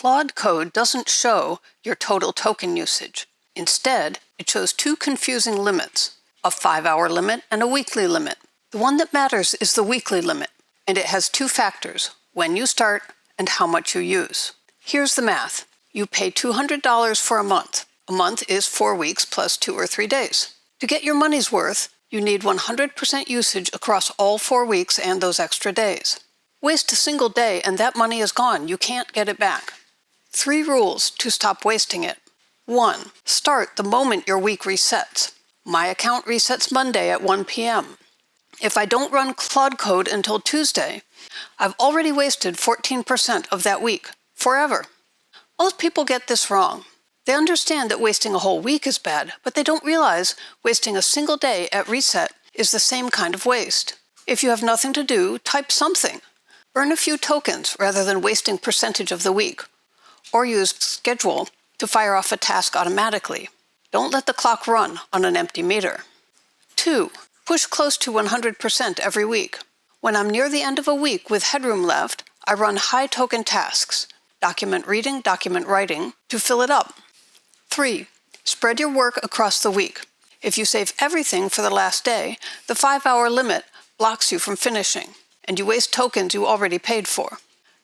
Claude Code doesn't show your total token usage. Instead, it shows two confusing limits, a 5-hour limit and a weekly limit. The one that matters is the weekly limit, and it has two factors, when you start and how much you use. Here's the math. You pay $200 for a month. A month is 4 weeks plus 2 or 3 days. To get your money's worth, you need 100% usage across all 4 weeks and those extra days. Waste a single day and that money is gone. You can't get it back. 3 rules to stop wasting it. 1. Start the moment your week resets. My account resets Monday at 1 p.m. If I don't run Claude Code until Tuesday, I've already wasted 14% of that week, forever. Most people get this wrong. They understand that wasting a whole week is bad, but they don't realize wasting a single day at reset is the same kind of waste. If you have nothing to do, type something. Earn a few tokens rather than wasting percentage of the week. Or use schedule to fire off a task automatically. Don't let the clock run on an empty meter. 2. Push close to 100% every week. When I'm near the end of a week with headroom left, I run high token tasks, document reading, document writing, to fill it up. 3. Spread your work across the week. If you save everything for the last day, the 5-hour limit blocks you from finishing, and you waste tokens you already paid for.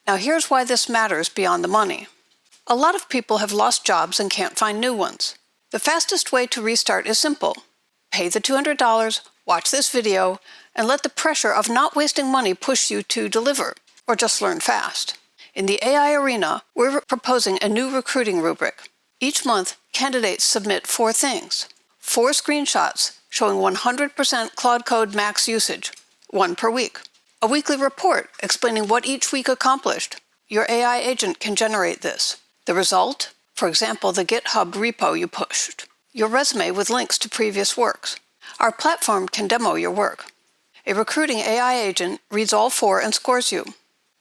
Now here's why this matters beyond the money. A lot of people have lost jobs and can't find new ones. The fastest way to restart is simple. Pay the $200, watch this video, and let the pressure of not wasting money push you to deliver, or just learn fast. In the AI arena, we're proposing a new recruiting rubric. Each month, candidates submit 4 things. 4 screenshots showing 100% Claude Code Max usage, 1 per week. A weekly report explaining what each week accomplished. Your AI agent can generate this. The result? For example, the GitHub repo you pushed. Your resume with links to previous works. Our platform can demo your work. A recruiting AI agent reads all 4 and scores you.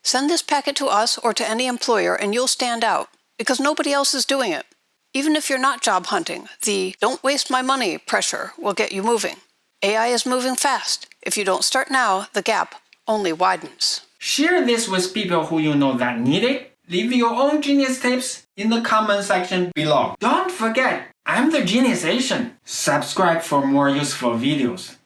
Send this packet to us or to any employer and you'll stand out, because nobody else is doing it. Even if you're not job hunting, the "don't waste my money" pressure will get you moving. AI is moving fast. If you don't start now, the gap only widens. Share this with people who you know that need it. Leave your own genius tips in the comment section below. Don't forget, I'm the Genius Asian. Subscribe for more useful videos.